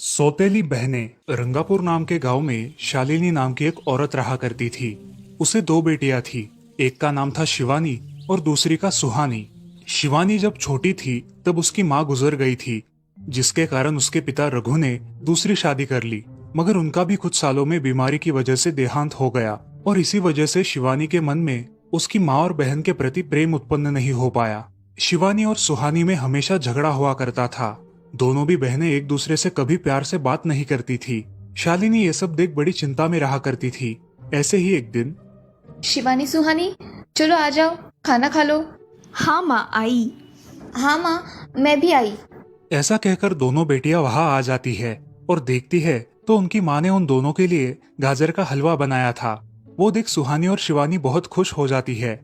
सौतेली बहनें रंगापुर नाम के गांव में शालिनी नाम की एक औरत रहा करती थी। उसे दो बेटियां थी। एक का नाम था शिवानी और दूसरी का सुहानी। शिवानी जब छोटी थी तब उसकी माँ गुजर गई थी, जिसके कारण उसके पिता रघु ने दूसरी शादी कर ली। मगर उनका भी कुछ सालों में बीमारी की वजह से देहांत हो गया और इसी वजह से शिवानी के मन में उसकी माँ और बहन के प्रति प्रेम उत्पन्न नहीं हो पाया। शिवानी और सुहानी में हमेशा झगड़ा हुआ करता था। दोनों भी बहनें एक दूसरे से कभी प्यार से बात नहीं करती थी। शालिनी ये सब देख बड़ी चिंता में रहा करती थी। ऐसे ही एक दिन शिवानी सुहानी, चलो आ जाओ, खाना खा लो। हाँ माँ आई। हाँ माँ, मैं भी आई। ऐसा कहकर दोनों बेटियां वहां आ जाती है और देखती है तो उनकी माँ ने उन दोनों के लिए गाजर का हलवा बनाया था। वो देख सुहानी और शिवानी बहुत खुश हो जाती है।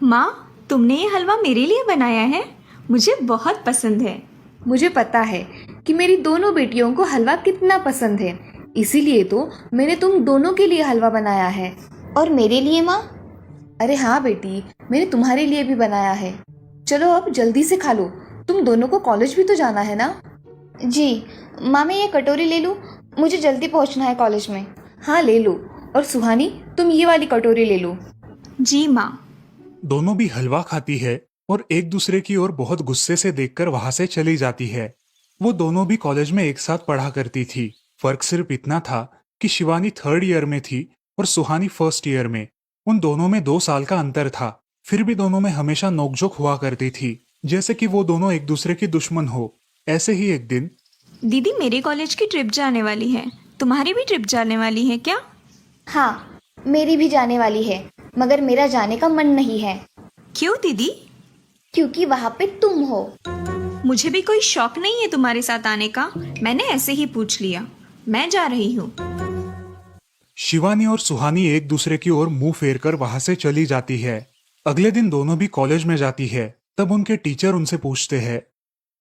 माँ, तुमने ये हलवा मेरे लिए बनाया है? मुझे बहुत पसंद है। मुझे पता है कि मेरी दोनों बेटियों को हलवा कितना पसंद है, इसीलिए तो मैंने तुम दोनों के लिए हलवा बनाया है। और मेरे लिए माँ? अरे हाँ बेटी, मैंने तुम्हारे लिए भी बनाया है। चलो अब जल्दी से खा लो, तुम दोनों को कॉलेज भी तो जाना है ना। जी माँ, मैं ये कटोरी ले लूँ? मुझे जल्दी पहुँचना है कॉलेज में। हाँ ले लो। और सुहानी, तुम ये वाली कटोरी ले लो। जी माँ। दोनों भी हलवा खाती है और एक दूसरे की ओर बहुत गुस्से से देखकर वहां से चली जाती है। वो दोनों भी कॉलेज में एक साथ पढ़ा करती थी। फर्क सिर्फ इतना था कि शिवानी 3rd ईयर में थी और सुहानी 1st ईयर में। उन दोनों में 2 साल का अंतर था। फिर भी दोनों में हमेशा नोकझोंक हुआ करती थी, जैसे कि वो दोनों एक दूसरे की दुश्मन हो। ऐसे ही एक दिन दीदी, मेरे कॉलेज की ट्रिप जाने वाली है। तुम्हारी भी ट्रिप जाने वाली है क्या? हाँ, मेरी भी जाने वाली है, मगर मेरा जाने का मन नहीं है। क्यों दीदी? क्योंकि वहाँ पे तुम हो। मुझे भी कोई शौक नहीं है तुम्हारे साथ आने का। मैंने ऐसे ही पूछ लिया। मैं जा रही हूँ। शिवानी और सुहानी एक दूसरे की ओर मुंह फेर कर वहां से चली जाती है। अगले दिन दोनों भी कॉलेज में जाती है। तब उनके टीचर उनसे पूछते हैं,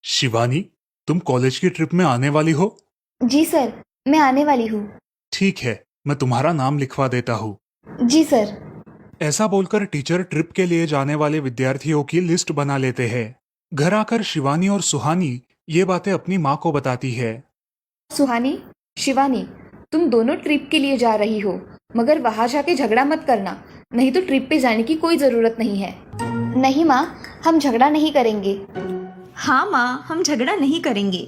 शिवानी, तुम कॉलेज की ट्रिप में आने वाली हो? जी सर, मैं आने वाली हूँ। ठीक है, मैं तुम्हारा नाम लिखवा देता हूँ। जी सर। ऐसा बोलकर टीचर ट्रिप के लिए जाने वाले विद्यार्थियों की लिस्ट बना लेते हैं। घर आकर शिवानी और सुहानी ये बातें अपनी माँ को बताती है। सुहानी, शिवानी, तुम दोनों ट्रिप के लिए जा रही हो, मगर वहां जाके झगड़ा मत करना, नहीं तो ट्रिप पे जाने की कोई ज़रूरत नहीं है। नहीं माँ, हम झगड़ा नहीं करेंगे। हाँ माँ, हम झगड़ा नहीं करेंगे।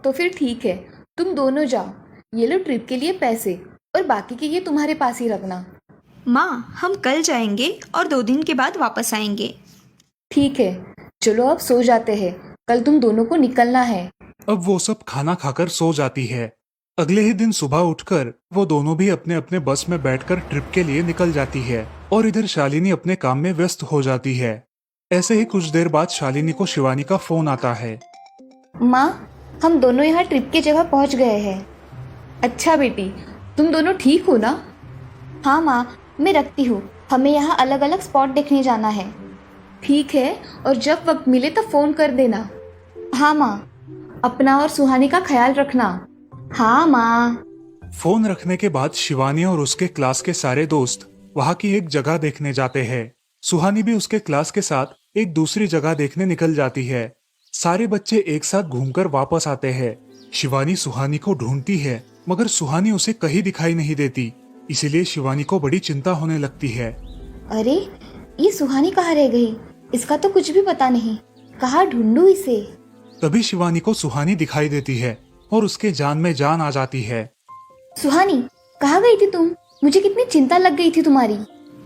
तो फिर ठीक है, तुम दोनों जाओ। ये लो ट्रिप के लिए पैसे, और बाकी के ये तुम्हारे पास ही रखना। माँ, हम कल जाएंगे और 2 दिन के बाद वापस आएंगे। ठीक है, चलो अब सो जाते हैं, कल तुम दोनों को निकलना है। अब वो सब खाना खाकर सो जाती है। अगले ही दिन सुबह उठकर वो दोनों भी अपने अपने बस में बैठकर ट्रिप के लिए निकल जाती है और इधर शालिनी अपने काम में व्यस्त हो जाती है। ऐसे ही कुछ देर बाद शालिनी को शिवानी का फोन आता है। माँ, हम दोनों यहाँ ट्रिप की जगह पहुँच गए हैं। अच्छा बेटी, तुम दोनों ठीक हो ना? हाँ माँ, मैं रखती हूँ, हमें यहाँ अलग अलग स्पॉट देखने जाना है। ठीक है, और जब वक्त मिले तो फ़ोन कर देना। हाँ माँ, अपना और सुहानी का ख्याल रखना। हाँ माँ। फोन रखने के बाद शिवानी और उसके क्लास के सारे दोस्त वहाँ की एक जगह देखने जाते हैं। सुहानी भी उसके क्लास के साथ एक दूसरी जगह देखने निकल जाती है। सारे बच्चे एक साथ घूमकर वापस आते हैं। शिवानी सुहानी को ढूंढती है, मगर सुहानी उसे कहीं दिखाई नहीं देती। इसीलिए शिवानी को बड़ी चिंता होने लगती है। अरे, ये सुहानी कहाँ रह गई? इसका तो कुछ भी पता नहीं, कहाँ ढूंढूं इसे? तभी शिवानी को सुहानी दिखाई देती है और उसके जान में जान आ जाती है। सुहानी, कहाँ गई थी तुम? मुझे कितनी चिंता लग गई थी तुम्हारी।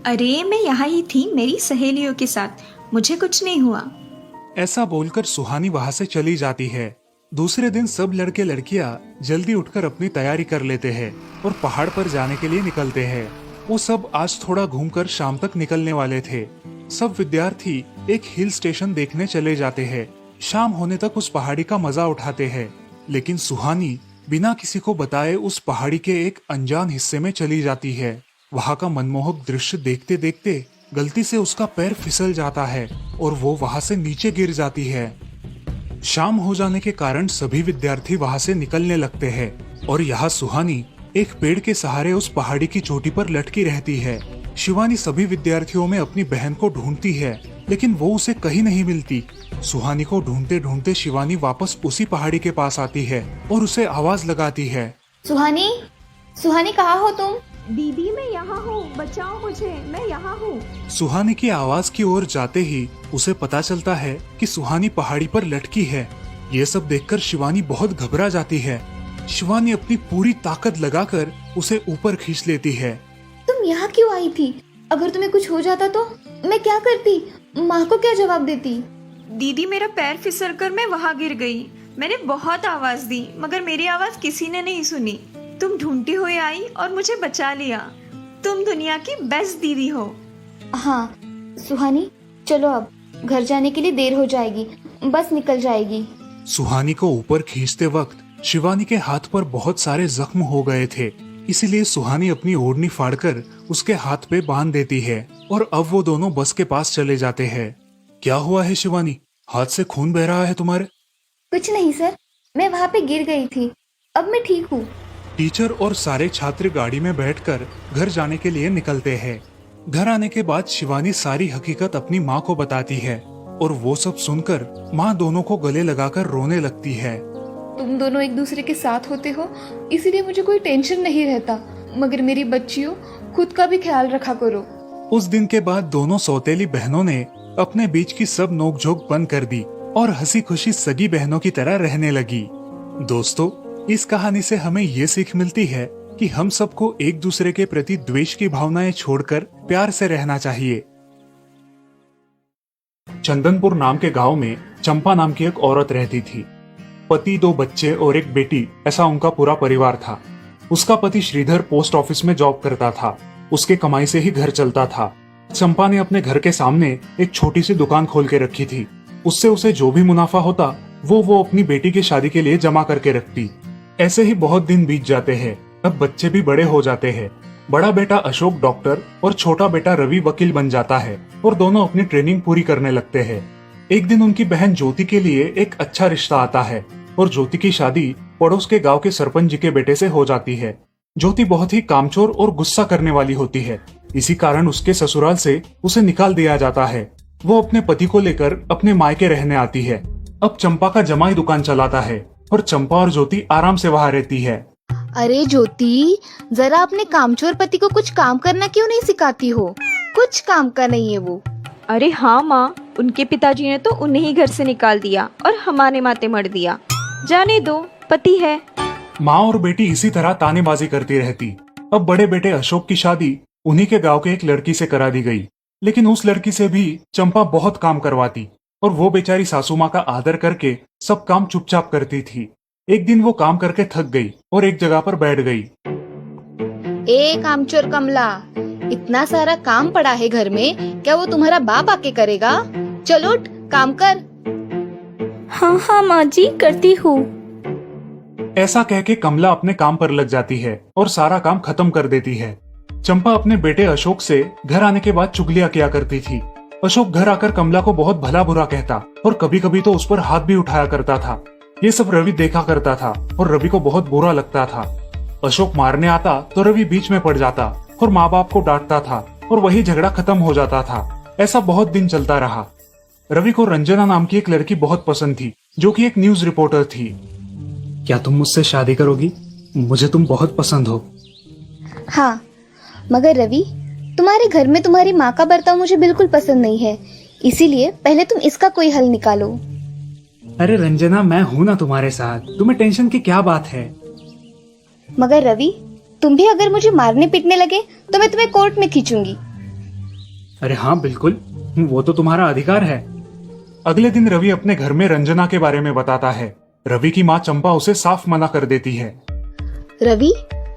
अरे, मैं यहाँ ही थी मेरी सहेलियों के साथ। मुझे कुछ नहीं हुआ। ऐसा बोलकर सुहानी वहाँ से चली जाती है। दूसरे दिन सब लड़के लड़कियाँ जल्दी उठकर अपनी तैयारी कर लेते हैं और पहाड़ पर जाने के लिए निकलते हैं। वो सब आज थोड़ा घूमकर शाम तक निकलने वाले थे। सब विद्यार्थी एक हिल स्टेशन देखने चले जाते हैं। शाम होने तक उस पहाड़ी का मजा उठाते हैं, लेकिन सुहानी बिना किसी को बताए उस पहाड़ी के एक अनजान हिस्से में चली जाती है। वहाँ का मनमोहक दृश्य देखते देखते गलती से उसका पैर फिसल जाता है और वो वहाँ से नीचे गिर जाती है। शाम हो जाने के कारण सभी विद्यार्थी वहाँ से निकलने लगते हैं और यहाँ सुहानी एक पेड़ के सहारे उस पहाड़ी की चोटी पर लटकी रहती है। शिवानी सभी विद्यार्थियों में अपनी बहन को ढूंढती है, लेकिन वो उसे कहीं नहीं मिलती। सुहानी को ढूंढते ढूंढते शिवानी वापस उसी पहाड़ी के पास आती है और उसे आवाज लगाती है। सुहानी, सुहानी कहाँ हो तुम? दीदी मैं यहाँ हूँ, बचाओ मुझे, मैं यहाँ हूँ। सुहानी की आवाज की ओर जाते ही उसे पता चलता है कि सुहानी पहाड़ी पर लटकी है। ये सब देखकर शिवानी बहुत घबरा जाती है। शिवानी अपनी पूरी ताकत लगाकर उसे ऊपर खींच लेती है। तुम यहाँ क्यों आई थी? अगर तुम्हें कुछ हो जाता तो मैं क्या करती? माँ को क्या जवाब देती? दीदी मेरा पैर फिसल कर मैं वहाँ गिर गई। मैंने बहुत आवाज दी मगर मेरी आवाज किसी ने नहीं सुनी। तुम ढूंढती हुई आई और मुझे बचा लिया। तुम दुनिया की बेस्ट दीदी हो। हाँ सुहानी, चलो अब घर जाने के लिए देर हो जाएगी, बस निकल जाएगी। सुहानी को ऊपर खींचते वक्त शिवानी के हाथ पर बहुत सारे जख्म हो गए थे, इसीलिए सुहानी अपनी ओढ़नी फाड़कर उसके हाथ पे बांध देती है और अब वो दोनों बस के पास चले जाते हैं। क्या हुआ है शिवानी, हाथ से खून बह रहा है तुम्हारे? कुछ नहीं सर, मैं वहाँ पे गिर गई थी, अब मैं ठीक हूँ। टीचर और सारे छात्र गाड़ी में बैठकर घर जाने के लिए निकलते हैं। घर आने के बाद शिवानी सारी हकीकत अपनी माँ को बताती है और वो सब सुनकर माँ दोनों को गले लगाकर रोने लगती है। तुम दोनों एक दूसरे के साथ होते हो, इसीलिए मुझे कोई टेंशन नहीं रहता, मगर मेरी बच्चियों, खुद का भी ख्याल रखा करो। उस दिन के बाद दोनों सौतेली बहनों ने अपने बीच की सब नोकझोंक बंद कर दी और हंसी खुशी सगी बहनों की तरह रहने लगी। दोस्तों, इस कहानी से हमें ये सीख मिलती है कि हम सबको एक दूसरे के प्रति द्वेष की भावनाएं छोड़कर प्यार से रहना चाहिए। चंदनपुर नाम के गांव में चंपा नाम की एक औरत रहती थी। पति, 2 बच्चे और एक बेटी, ऐसा उनका पूरा परिवार था। उसका पति श्रीधर पोस्ट ऑफिस में जॉब करता था। उसके कमाई से ही घर चलता था। चंपा ने अपने घर के सामने एक छोटी सी दुकान खोल के रखी थी। उससे उसे जो भी मुनाफा होता वो अपनी बेटी की शादी के लिए जमा करके रखती। ऐसे ही बहुत दिन बीत जाते हैं। अब बच्चे भी बड़े हो जाते हैं। बड़ा बेटा अशोक डॉक्टर और छोटा बेटा रवि वकील बन जाता है और दोनों अपनी ट्रेनिंग पूरी करने लगते हैं। एक दिन उनकी बहन ज्योति के लिए एक अच्छा रिश्ता आता है और ज्योति की शादी पड़ोस के गांव के सरपंच जी के बेटे से हो जाती है। ज्योति बहुत ही कामचोर और गुस्सा करने वाली होती है। इसी कारण उसके ससुराल से उसे निकाल दिया जाता है। वो अपने पति को लेकर अपने मायके रहने आती है। अब चंपा का जमाई दुकान चलाता है और चंपा और ज्योति आराम से वहाँ रहती है। अरे ज्योति, जरा अपने कामचोर पति को कुछ काम करना क्यों नहीं सिखाती हो? कुछ काम का नहीं है वो। अरे हाँ माँ, उनके पिताजी ने तो उन्हें ही घर से निकाल दिया और हमारे माथे मर दिया। जाने दो, पति है। माँ और बेटी इसी तरह तानेबाजी करती रहती। अब बड़े बेटे अशोक की शादी उन्हीं के गांव के एक लड़की से करा दी गई, लेकिन उस लड़की से भी चंपा बहुत काम करवाती और वो बेचारी सासू माँ का आदर करके सब काम चुपचाप करती थी। एक दिन वो काम करके थक गई और एक जगह पर बैठ गई। ए कामचोर कमला, इतना सारा काम पड़ा है घर में, क्या वो तुम्हारा बाप आके करेगा? चलो उठ, काम कर। हाँ हाँ माँ जी, करती हूँ। ऐसा कह के कमला अपने काम पर लग जाती है और सारा काम खत्म कर देती है। चंपा अपने बेटे अशोक से घर आने के बाद चुगलियां किया करती थी। अशोक घर आकर कमला को बहुत भला बुरा कहता और कभी कभी तो उस पर हाथ भी उठाया करता था। ये सब रवि देखा करता था और रवि को बहुत बुरा लगता था। अशोक मारने आता तो रवि बीच में पड़ जाता और माँ बाप को डांटता था और वही झगड़ा खत्म हो जाता था। ऐसा बहुत दिन चलता रहा। रवि को रंजना नाम की एक लड़की बहुत पसंद थी, जो कि एक न्यूज रिपोर्टर थी। क्या तुम मुझसे शादी करोगी? मुझे तुम बहुत पसंद हो। हाँ, मगर रवि, तुम्हारे घर में तुम्हारी माँ का बर्ताव मुझे बिल्कुल पसंद नहीं है, इसीलिए पहले तुम इसका कोई हल निकालो। अरे रंजना, मैं हूँ ना तुम्हारे साथ, तुम्हें टेंशन की क्या बात है? मगर रवि, तुम भी अगर मुझे मारने पीटने लगे तो मैं तुम्हें कोर्ट में खींचूंगी। अरे हाँ बिल्कुल, वो तो तुम्हारा अधिकार है। अगले दिन रवि अपने घर में रंजना के बारे में बताता है। रवि की माँ चंपा उसे साफ मना कर देती है। रवि,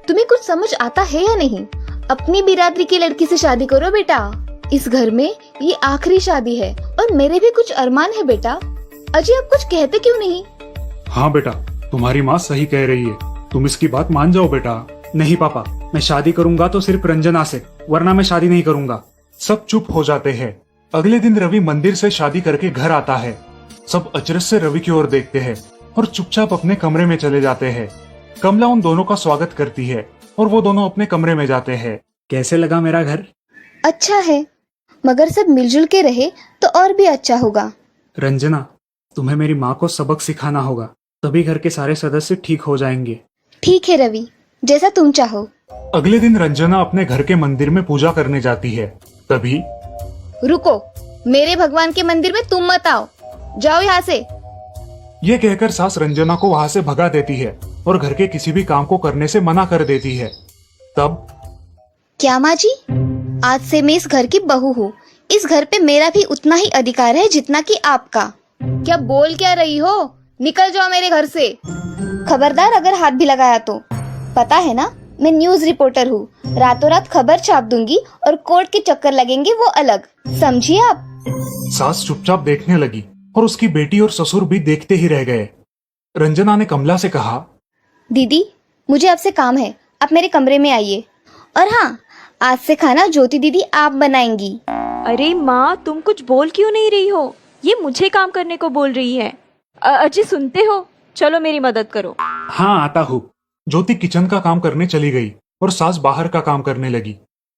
तुम्हें कुछ समझ आता है या नहीं? अपनी बिरादरी की लड़की से शादी करो बेटा। इस घर में ये आखिरी शादी है और मेरे भी कुछ अरमान है बेटा। अजय, आप कुछ कहते क्यों नहीं? हाँ बेटा, तुम्हारी माँ सही कह रही है, तुम इसकी बात मान जाओ बेटा। नहीं पापा, मैं शादी करूंगा तो सिर्फ रंजना से, वरना मैं शादी नहीं करूंगा। सब चुप हो जाते हैं। अगले दिन रवि मंदिर से शादी करके घर आता है। सब अचरज से रवि की ओर देखते हैं और चुपचाप अपने कमरे में चले जाते हैं। कमला उन दोनों का स्वागत करती है और वो दोनों अपने कमरे में जाते हैं। कैसे लगा मेरा घर? अच्छा है, मगर सब मिलजुल के रहे तो और भी अच्छा होगा। रंजना, तुम्हें मेरी माँ को सबक सिखाना होगा, तभी घर के सारे सदस्य ठीक हो जाएंगे। ठीक है रवि, जैसा तुम चाहो। अगले दिन रंजना अपने घर के मंदिर में पूजा करने जाती है। तभी रुको, मेरे भगवान के मंदिर में तुम मत आओ, जाओ यहाँ से। ये कहकर सास रंजना को वहां से भगा देती है और घर के किसी भी काम को करने से मना कर देती है। तब क्या माँ जी, आज से मैं इस घर की बहू हूँ। इस घर पे मेरा भी उतना ही अधिकार है जितना कि आपका। क्या बोल क्या रही हो? निकल जाओ मेरे घर से। खबरदार अगर हाथ भी लगाया तो। पता है ना, मैं न्यूज रिपोर्टर हूँ। रातों रात खबर छाप दूंगी और कोर्ट के चक्कर लगेंगे वो अलग, समझिए आप। सास चुपचाप देखने लगी और उसकी बेटी और ससुर भी देखते ही रह गए। रंजना ने कमला से कहा, दीदी, मुझे आपसे काम है, आप मेरे कमरे में आइए। और हाँ, आज से खाना ज्योति दीदी आप बनाएंगी। अरे माँ, तुम कुछ बोल क्यों नहीं रही हो? ये मुझे काम करने को बोल रही है। अजी सुनते हो? चलो मेरी मदद करो। हाँ आता हूँ। ज्योति किचन का काम करने चली गई और सास बाहर का काम करने लगी।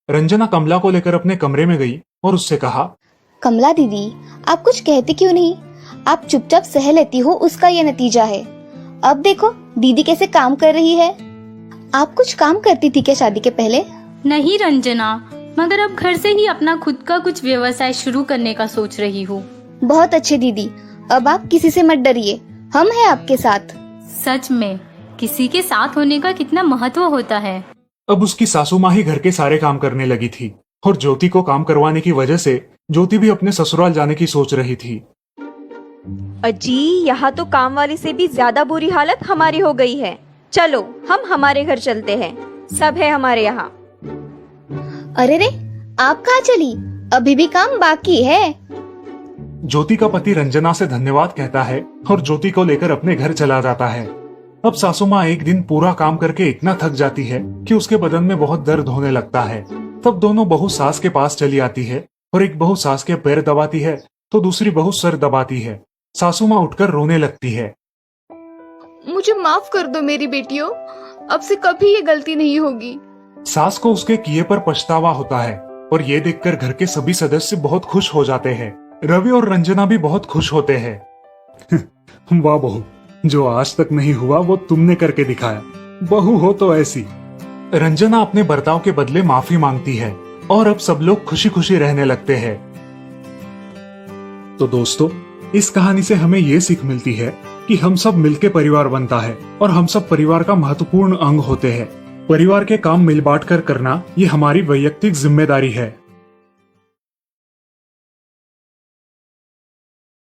रंजना कमला को लेकर अपने कमरे में गई और उससे कहा, कमला दीदी, आप कुछ कहती क्यों नहीं? आप चुपचाप सह लेती हो, उसका ये नतीजा है। अब देखो दीदी कैसे काम कर रही है। आप कुछ काम करती थी क्या शादी के पहले? नहीं रंजना, मगर अब घर से ही अपना खुद का कुछ व्यवसाय शुरू करने का सोच रही हूँ। बहुत अच्छे दीदी, अब आप किसी से मत डरिए, हम हैं आपके साथ। सच में किसी के साथ होने का कितना महत्व होता है। अब उसकी सासू माँ ही घर के सारे काम करने लगी थी और ज्योति को काम करवाने की वजह से ज्योति भी अपने ससुराल जाने की सोच रही थी। अजी, यहाँ तो काम वाली से भी ज्यादा बुरी हालत हमारी हो गई है। चलो हम हमारे घर चलते हैं, सब है हमारे यहाँ। अरे रे, आप कहाँ चली? अभी भी काम बाकी है। ज्योति का पति रंजना से धन्यवाद कहता है और ज्योति को लेकर अपने घर चला जाता है। अब सासू माँ एक दिन पूरा काम करके इतना थक जाती है कि उसके बदन में बहुत दर्द होने लगता है। तब दोनों बहू सास के पास चली आती है और एक बहू सास के पैर दबाती है तो दूसरी बहू सर दबाती है। सासू माँ उठकर रोने लगती है। मुझे माफ कर दो मेरी बेटियों, अब से कभी ये गलती नहीं होगी। सास को उसके किए पर पछतावा होता है और ये देखकर घर के सभी सदस्य बहुत खुश हो जाते हैं। रवि और रंजना भी बहुत खुश होते हैं। वाह बहू, जो आज तक नहीं हुआ वो तुमने करके दिखाया। बहू हो तो ऐसी। रंजना अपने बर्ताव के बदले माफी मांगती है और अब सब लोग खुशी खुशी रहने लगते हैं। तो दोस्तों, इस कहानी से हमें ये सीख मिलती है कि हम सब मिलके परिवार बनता है और हम सब परिवार का महत्वपूर्ण अंग होते हैं। परिवार के काम मिल बांट कर करना ये हमारी वैयक्तिक जिम्मेदारी है।